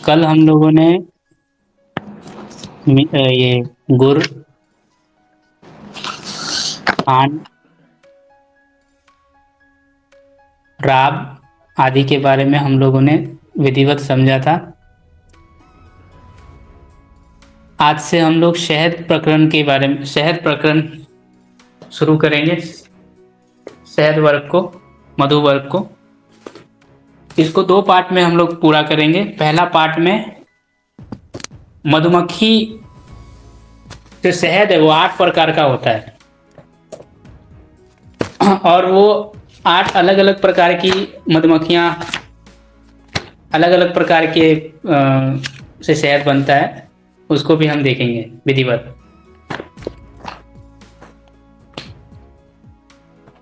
कल हम लोगों ने ये गुड़, खांड, राब आदि के बारे में हम लोगों ने विधिवत समझा था। आज से हम लोग शहद प्रकरण शुरू करेंगे। शहद वर्ग को, मधु वर्ग को, इसको दो पार्ट में हम लोग पूरा करेंगे। पहला पार्ट में मधुमक्खी जो शहद है वो 8 प्रकार का होता है और वो 8 अलग अलग प्रकार की मधुमक्खियाँ अलग अलग प्रकार के से शहद बनता है, उसको भी हम देखेंगे विधिवत।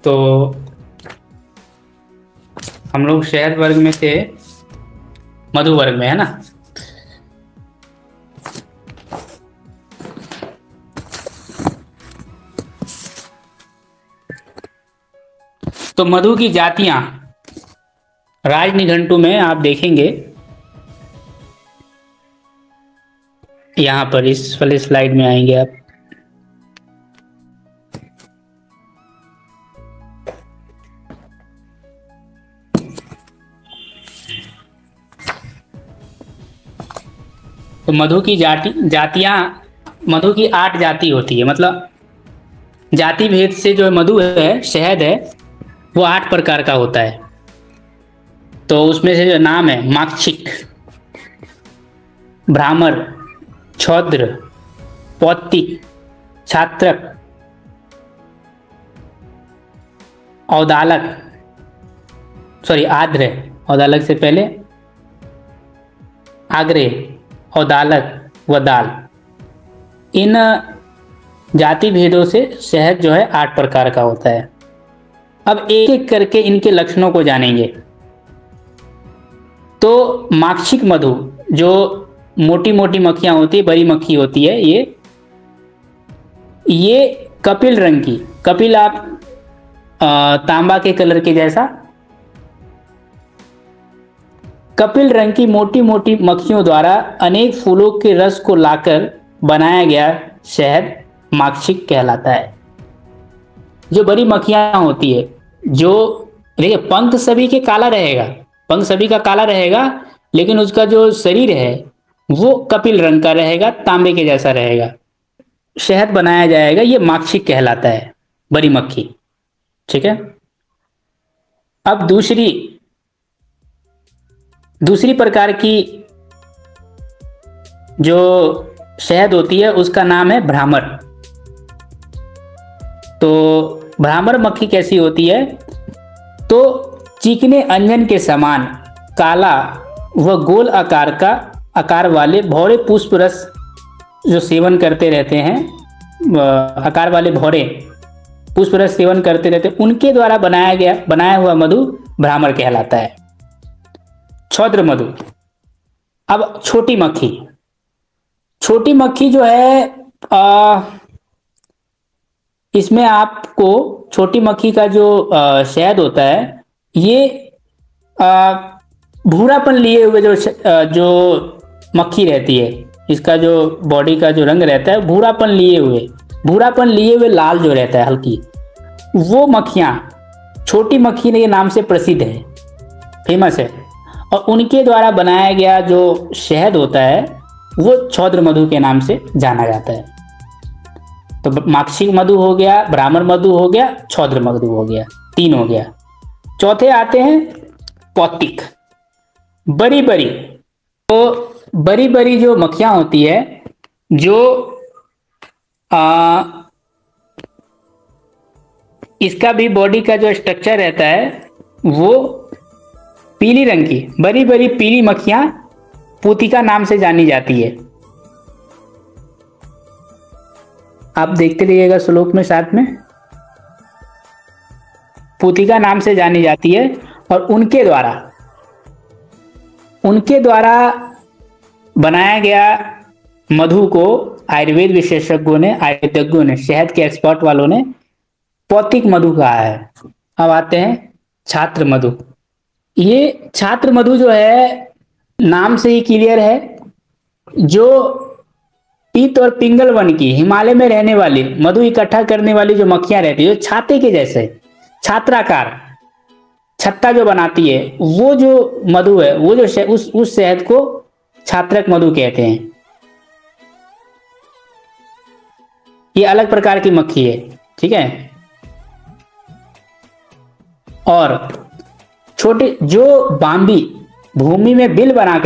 तो हम लोग शहद वर्ग में थे, मधु वर्ग में, है ना। तो मधु की जातियां राज निघंटु में आप देखेंगे, यहां पर इस वाले स्लाइड में आएंगे आप। तो मधु की जातियां, मधु की 8 जाति होती है, मतलब जाति भेद से जो मधु है, शहद है, वो 8 प्रकार का होता है। तो उसमें से जो नाम है माक्षिक, भ्रामर, छौद्र, पौत्तिक, छात्रक, औदालक, आद्र, औदालक से पहले आग्रे, औदालक व दाल। इन जाति भेदों से शहद जो है 8 प्रकार का होता है। अब एक एक करके इनके लक्षणों को जानेंगे। तो माक्षिक मधु, जो मोटी मोटी मक्खियां होती है, बड़ी मक्खी होती है, ये कपिल रंग की, कपिल आप तांबा के कलर के जैसा कपिल रंग की मोटी मोटी मक्खियों द्वारा अनेक फूलों के रस को लाकर बनाया गया शहद माक्षिक कहलाता है। जो बड़ी मक्खियां होती है, जो देखिए पंख सभी के काला रहेगा, पंख सभी का काला रहेगा, लेकिन उसका जो शरीर है वो कपिल रंग का रहेगा, तांबे के जैसा रहेगा। शहद बनाया जाएगा, ये माक्षिक कहलाता है, बड़ी मक्खी। ठीक है। अब दूसरी प्रकार की जो शहद होती है उसका नाम है भ्रामर। तो भ्रामर मक्खी कैसी होती है? तो चिकने अंजन के समान काला व गोल आकार वाले भौरे पुष्प रस जो सेवन करते रहते हैं, आकार वाले भौरे पुष्प रस सेवन करते रहते हैं, उनके द्वारा बनाया हुआ मधु भ्रामर कहलाता है। छौद्र मधु। अब छोटी मक्खी जो है, इसमें आपको छोटी मक्खी का जो शहद होता है, ये भूरापन लिए हुए जो मक्खी रहती है, इसका जो बॉडी का जो रंग रहता है भूरापन लिए हुए लाल जो रहता है हल्की, वो मक्खियाँ छोटी मक्खी के नाम से प्रसिद्ध है, फेमस है। और उनके द्वारा बनाया गया जो शहद होता है वो छौद्र मधु के नाम से जाना जाता है। तो माक्षिक मधु हो गया, भ्रामर मधु हो गया, छौद्र मधु हो गया, 3 हो गया। चौथे आते हैं पौत्तिक, बड़ी बड़ी जो मक्खियां होती है, जो इसका भी बॉडी का जो स्ट्रक्चर रहता है वो पीली रंग की बड़ी पीली मक्खियां पूतिका नाम से जानी जाती है। आप देखते रहिएगा श्लोक में, साथ में पूतिका नाम से जानी जाती है। और उनके द्वारा बनाया गया मधु को आयुर्वेद विशेषज्ञों ने, आयुर्वेदज्ञों ने, शहद के एक्सपर्ट वालों ने पौत्तिक मधु कहा है। अब आते हैं छात्र मधु। ये छात्र मधु जो है, नाम से ही क्लियर है, जो पीत और पिंगल वन की हिमालय में रहने वाली मधु इकट्ठा करने वाली जो मक्खियां रहती है, जो छाते के जैसे छात्राकार छत्ता जो बनाती है, वो जो मधु है, वो जो उस शहद को छात्रक मधु कहते हैं। ये अलग प्रकार की मक्खी है, ठीक है। और छोटे जो बाम्बी भूमि में बिल बना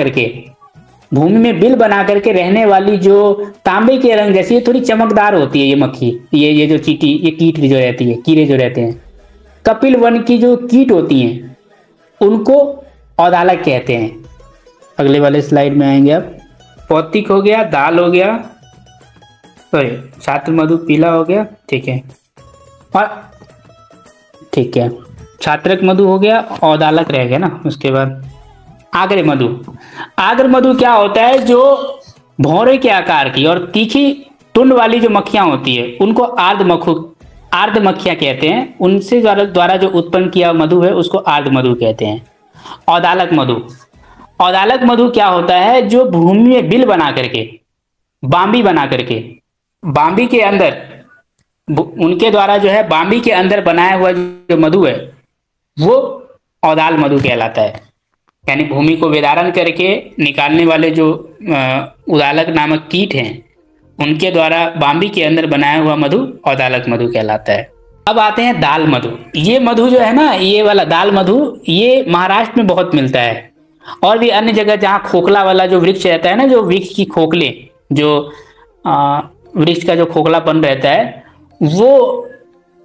करके रहने वाली, जो तांबे के रंग जैसी, ये थोड़ी चमकदार होती है ये मक्खी, ये जो चींटी, ये कीट जो रहती है, कीड़े जो रहते हैं, कपिल वन की जो कीट होती हैं उनको औदालक कहते हैं। अगले वाले स्लाइड में आएंगे अब। पौतिक हो गया, दाल हो गया, सॉरी छात्र मधु पीला हो गया, ठीक है। और ठीक है, छात्रक मधु हो गया, औदालक रह गया ना। उसके बाद आग्र मधु। आग्र मधु क्या होता है, जो भौरे के आकार की और तीखी टुंड वाली जो मक्खियां होती है उनको आर्द्र मक्खियां कहते हैं। उनसे द्वारा जो उत्पन्न किया मधु है उसको आर्द्र मधु कहते हैं। औदालक मधु। औदालक मधु क्या होता है, जो भूमि में बिल बना करके, बाम्बी बना करके, बाम्बी के अंदर, उनके द्वारा जो है बाम्बी के अंदर बनाया हुआ जो मधु है वो औदाल मधु कहलाता है। यानी भूमि को वेदारण करके निकालने वाले जो उदालक नामक कीट हैं उनके द्वारा बाम्बी के अंदर बनाया हुआ मधु औदालक मधु कहलाता है। अब आते हैं दाल मधु। ये मधु जो है ना, ये वाला दाल मधु, ये महाराष्ट्र में बहुत मिलता है और भी अन्य जगह जहाँ खोखला वाला जो वृक्ष रहता है ना, जो वृक्ष की खोखले, जो वृक्ष का जो खोखलापन रहता है, वो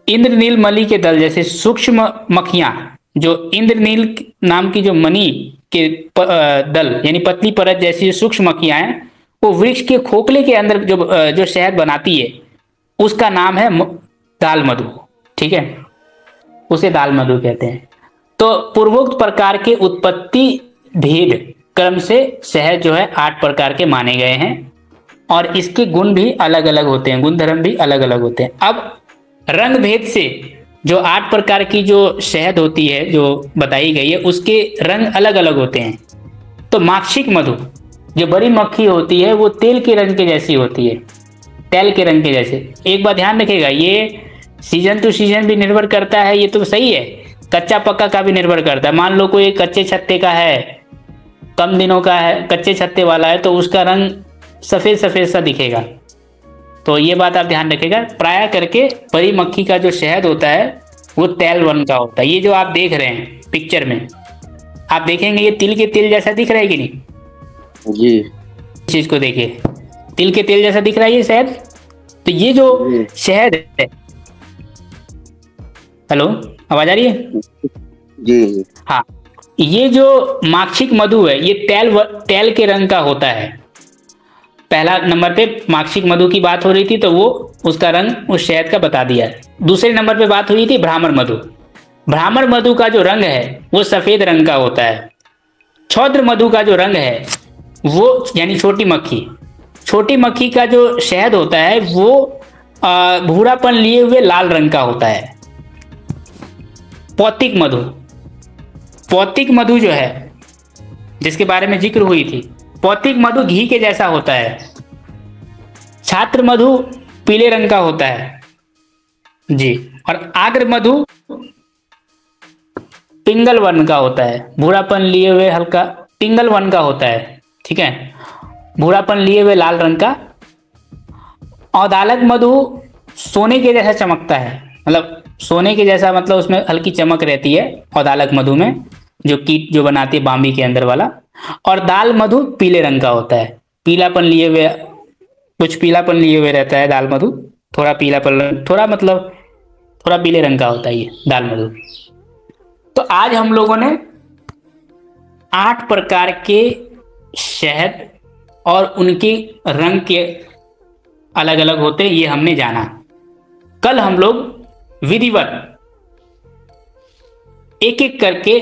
इंद्रनील मणि के दल जैसे सूक्ष्म मक्खियां, जो इंद्रनील नाम की जो मणि के दल यानी पतली परत जैसी सूक्ष्म मक्खियां हैं, वो वृक्ष के खोखले के अंदर जो शहद बनाती है उसका नाम है दाल मधु, ठीक है, उसे दाल मधु कहते हैं। तो पूर्वोक्त प्रकार के उत्पत्ति भेद क्रम से शहद जो है 8 प्रकार के माने गए हैं और इसके गुण भी अलग अलग होते हैं, गुण धर्म भी अलग अलग होते हैं। अब रंग भेद से जो 8 प्रकार की जो शहद होती है जो बताई गई है उसके रंग अलग अलग होते हैं। तो माक्षिक मधु, जो बड़ी मक्खी होती है, वो तेल के रंग के जैसी होती है, तेल के रंग के जैसे। एक बात ध्यान रखिएगा, ये सीजन टू सीजन भी निर्भर करता है, ये तो सही है, कच्चा पक्का का भी निर्भर करता है। मान लो कोई कच्चे छत्ते का है, कम दिनों का है, कच्चे छत्ते वाला है, तो उसका रंग सफेद सफेद सा दिखेगा। तो ये बात आप ध्यान रखिएगा। प्राय करके बड़ी मक्खी का जो शहद होता है वो तेल वन का होता है। ये जो आप देख रहे हैं पिक्चर में, आप देखेंगे ये तिल के तेल जैसा दिख रहा है कि नहीं जी? चीज को देखिए, तिल के तेल जैसा दिख रहा है ये शहद। तो ये जो शहद है, हेलो आवाज आ रही है जी? हाँ, ये जो माक्षिक मधु है ये तेल के रंग का होता है। पहला नंबर पे माक्षिक मधु की बात हो रही थी तो वो उसका रंग उस शहद का बता दिया। दूसरे नंबर पे बात हुई थी भ्रामर मधु। भ्रामर मधु का जो रंग है वो सफेद रंग का होता है। छौद्र मधु का जो रंग है वो, यानी छोटी मक्खी का जो शहद होता है वो भूरापन लिए हुए लाल रंग का होता है। पौतिक मधु जो है जिसके बारे में जिक्र हुई थी, पौतिक मधु घी के जैसा होता है। छात्र मधु पीले रंग का होता है जी। और आग्र मधु पिंगल वर्ण का होता है, भूरापन लिए हुए हल्का पिंगल वर्ण का होता है, ठीक है, भूरापन लिए हुए लाल रंग का। औदालक मधु सोने के जैसा चमकता है, मतलब सोने के जैसा, मतलब उसमें हल्की चमक रहती है औदालक मधु में, जो कीट जो बनाती है बाम्बी के अंदर वाला। और दाल मधु पीले रंग का होता है, पीलापन लिए हुए, कुछ पीलापन लिए हुए रहता है दाल मधु, थोड़ा पीलापन, थोड़ा मतलब थोड़ा पीले रंग का होता है ये दाल मधु। तो आज हम लोगों ने 8 प्रकार के शहद और उनके रंग के अलग अलग होते हैं ये हमने जाना। कल हम लोग विधिवत एक एक करके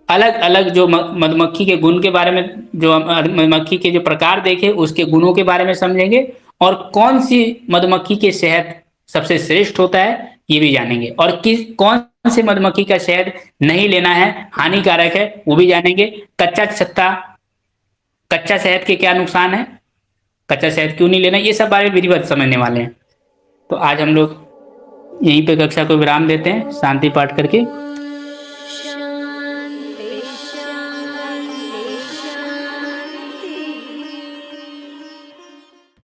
अलग अलग जो मधुमक्खी के गुण के बारे में, जो मधुमक्खी के जो प्रकार देखे उसके गुणों के बारे में समझेंगे और कौन सी मधुमक्खी के शहद सबसे श्रेष्ठ होता है ये भी जानेंगे, और कौन से मधुमक्खी का शहद नहीं लेना है, हानिकारक है, वो भी जानेंगे। कच्चा छत्ता कच्चा शहद के क्या नुकसान है, कच्चा शहद क्यों नहीं लेना, ये सब बारे में विधिवत समझने वाले हैं। तो आज हम लोग यहीं पे कक्षा को विराम देते हैं शांति पाठ करके।